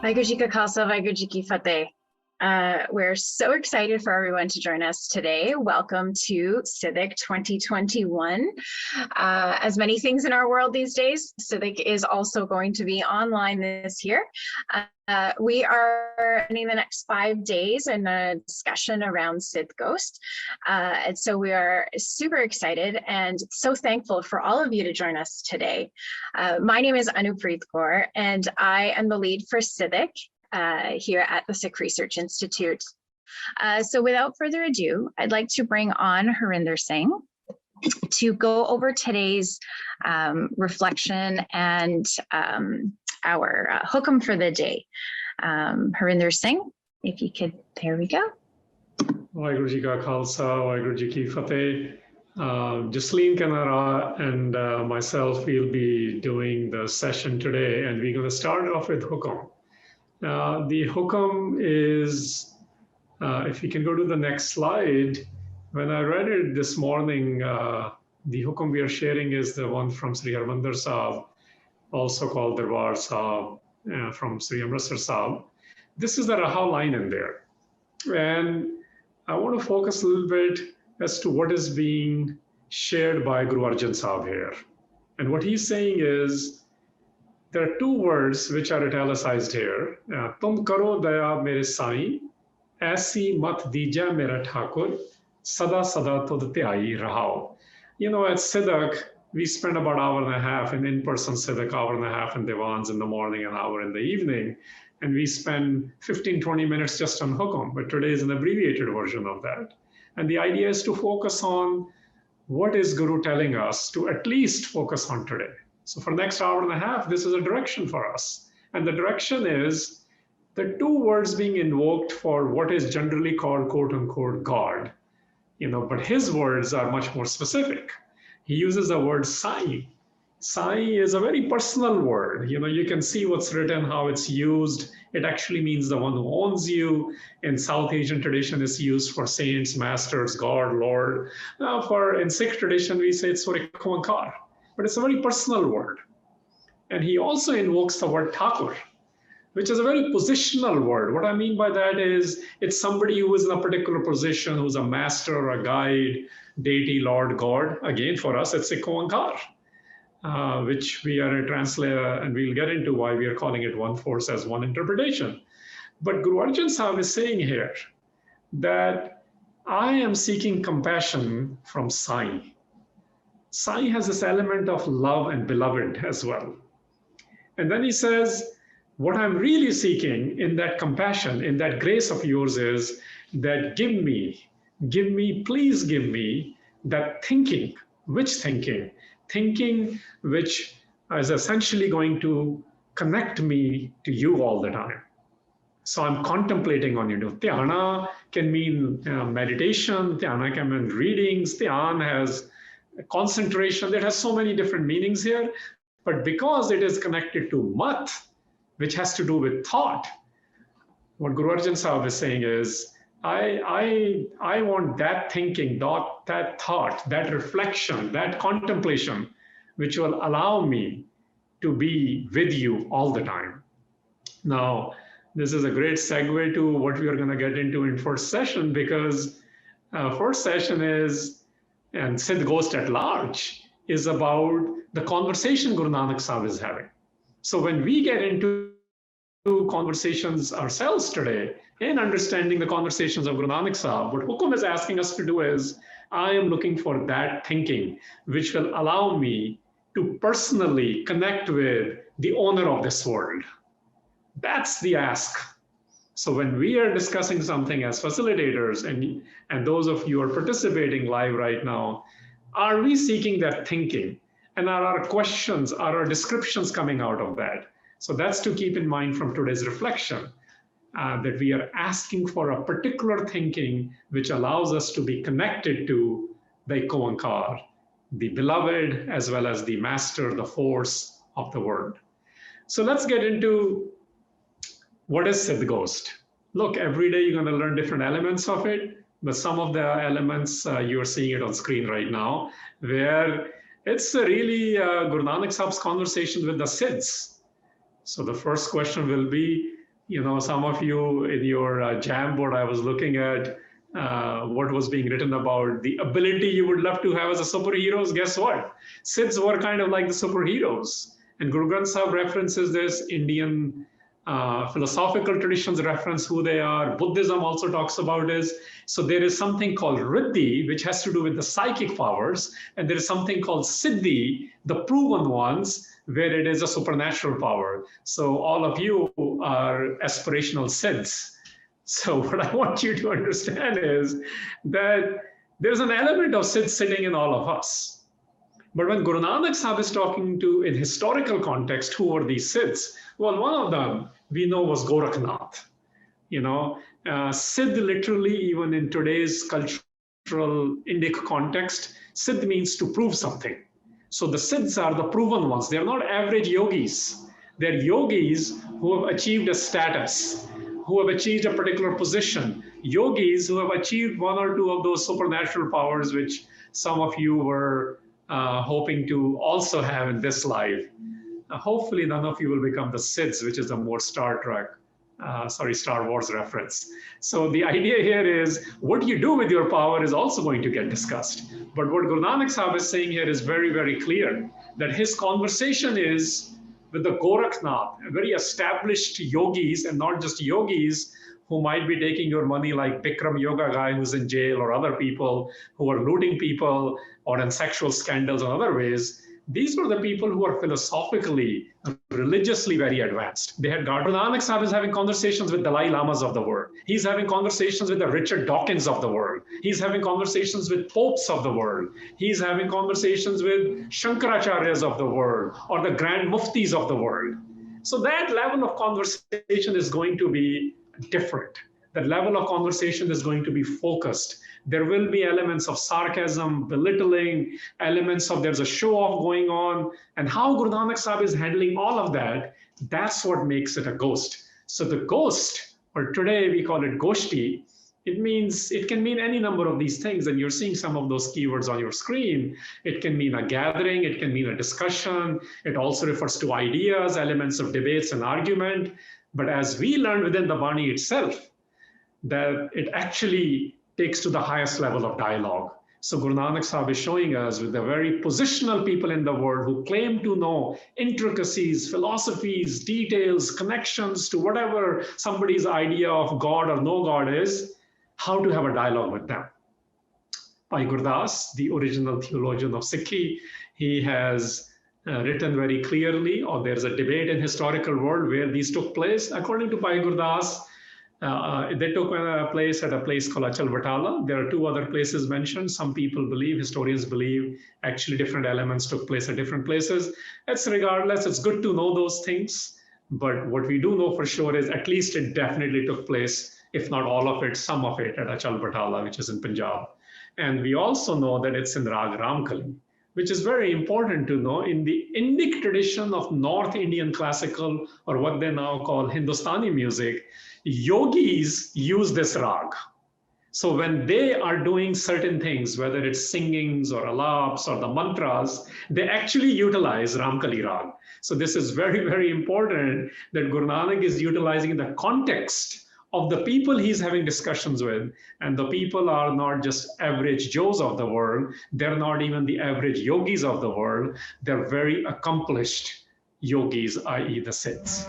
Vaiguru Ji Ka Khalsa, Vaiguru Ji Ki Fateh. We're so excited for everyone to join us today. Welcome to Sidak 2021. As many things in our world these days, Sidak is also going to be online this year. We are spending the next 5 days in a discussion around Sidh Gosti. And so we are super excited and so thankful for all of you to join us today. My name is Anupreet Kaur, and I am the lead for Sidak here at the Sikh Research Institute. So without further ado, I'd like to bring on Harinder Singh to go over today's reflection and our Hukam for the day. Harinder Singh, if you could, there we go. Vaiguru Ji Ka Khalsa, Vaiguru Ji Ki Fateh. Jasleen Kanara and myself will be doing the session today, and we're going to start off with Hukam. The Hukam is, if you can go to the next slide, when I read it this morning, the Hukam we are sharing is the one from Sri Harmandir Sahib, also called Darbar Sahib, from Sri Amritsar Sahib. This is the Raha line in there. And I want to focus a little bit as to what is being shared by Guru Arjan Sahib here. And what he's saying is, there are two words which are italicized here. Tum karo daya mere sai, aisi mat dija mera thakur, sada sada tud tyai rahao. You know, at Sidak, we spend about an hour and a half in in-person Sidak, hour and a half in Divans in the morning, an hour in the evening. And we spend 15, 20 minutes just on Hukam, but today is an abbreviated version of that. And the idea is to focus on what is Guru telling us to at least focus on today. So for the next hour and a half, this is a direction for us. And the direction is the two words being invoked for what is generally called quote unquote God. You know, but his words are much more specific. He uses the word Sai. Sai is a very personal word. You know, you can see what's written, how it's used. It actually means the one who owns you. In South Asian tradition, it's used for saints, masters, God, Lord. Now, in Sikh tradition, we say it's for IkOankar. But it's a very personal word. And he also invokes the word Thakur, which is a very positional word. What I mean by that is it's somebody who is in a particular position, who's a master, a guide, deity, Lord, God. Again, for us, it's IkOankar, which we are a translator, and we'll get into why we are calling it one force as one interpretation. But Guru Arjan Sahib is saying here that I am seeking compassion from Sai. Sai has this element of love and beloved as well. And then he says, what I'm really seeking in that compassion, in that grace of yours is that give me, please give me that thinking. Which thinking? Thinking which is essentially going to connect me to you all the time. So I'm contemplating on you. Dhyana can mean meditation, dhyana can mean readings, dhyan has concentration. It has so many different meanings here, but because it is connected to mat, which has to do with thought, what Guru Arjan Sahib is saying is, I want that thinking, that thought, that reflection, that contemplation, which will allow me to be with you all the time. Now, this is a great segue to what we are going to get into in first session, because first session is, and Sidh Gosti at large, is about the conversation Guru Nanak Sahib is having. So when we get into conversations ourselves today, in understanding the conversations of Guru Nanak Sahib, what Hukam is asking us to do is, I am looking for that thinking, which will allow me to personally connect with the owner of this world. That's the ask. So when we are discussing something as facilitators, and those of you are participating live right now, are we seeking that thinking? And are our questions, are our descriptions coming out of that? So that's to keep in mind from today's reflection, that we are asking for a particular thinking which allows us to be connected to the IkOankar, the beloved, as well as the master, the force of the word. So let's get into what is Sidh Gosti. Look, every day you're going to learn different elements of it, but some of the elements, you're seeing it on screen right now, where it's really Guru Nanak Sahib's conversation with the Siddhs. So the first question will be, Some of you in your Jamboard, I was looking at what was being written about the ability you would love to have as a superheroes. Guess what? Sids were kind of like the superheroes. And Guru Granth Sahib references this. Indian philosophical traditions reference who they are. Buddhism also talks about this. So there is something called Riddhi, which has to do with the psychic powers. And there is something called Siddhi, the proven ones, where it is a supernatural power. So all of you are aspirational Siddhs. So what I want you to understand is that there's an element of Siddh sitting in all of us. But when Guru Nanak Sahib is talking to, in historical context, who are these Siddhs? Well, one of them we know was Gorakhnath. Siddh literally, even in today's cultural Indic context, Siddh means to prove something. So the Siddhs are the proven ones. They're not average yogis. They're yogis who have achieved a status, who have achieved a particular position, yogis who have achieved one or two of those supernatural powers, which some of you were hoping to also have in this life. Hopefully none of you will become the Siddhs, which is a more Star Wars reference. So the idea here is what you do with your power is also going to get discussed. But what Guru Nanak Sahib is saying here is very, very clear that his conversation is with the Gorakhnath, very established yogis, and not just yogis who might be taking your money like Bikram Yoga guy who's in jail, or other people who are looting people or in sexual scandals or other ways. These were the people who are philosophically, religiously very advanced. They had Guru Nanak Sahib is having conversations with Dalai Lamas of the world. He's having conversations with the Richard Dawkins of the world. He's having conversations with popes of the world. He's having conversations with Shankaracharyas of the world, or the Grand Muftis of the world. So that level of conversation is going to be different. That level of conversation is going to be focused. There will be elements of sarcasm, belittling, elements of there's a show off going on, and how Guru Nanak Sahib is handling all of that, that's what makes it a ghost. So the ghost, or today we call it Goshti, it can mean any number of these things, and you're seeing some of those keywords on your screen. It can mean a gathering, it can mean a discussion, it also refers to ideas, elements of debates and argument. But as we learned within the Bani itself, that it actually takes to the highest level of dialogue. So Guru Nanak Sahib is showing us with the very positional people in the world who claim to know intricacies, philosophies, details, connections to whatever somebody's idea of God or no God is, how to have a dialogue with them. Bhai Gurdas, the original theologian of Sikhi, he has written very clearly, or there's a debate in historical world where these took place. According to Bhai Gurdas, they took place at a place called Achal Batala. There are two other places mentioned. Some people believe, historians believe, actually different elements took place at different places. It's regardless, it's good to know those things. But what we do know for sure is at least it definitely took place, if not all of it, some of it at Achal Batala, which is in Punjab. And we also know that it's in Rag Ramkali, which is very important to know. In the Indic tradition of North Indian classical, or what they now call Hindustani music, yogis use this rag. So when they are doing certain things, whether it's singings or alaps or the mantras, they actually utilize Ramkali rag. So this is very, very important that Guru Nanak is utilizing in the context of the people he's having discussions with. And the people are not just average Joes of the world. They're not even the average yogis of the world. They're very accomplished yogis, i.e. the Siddhs.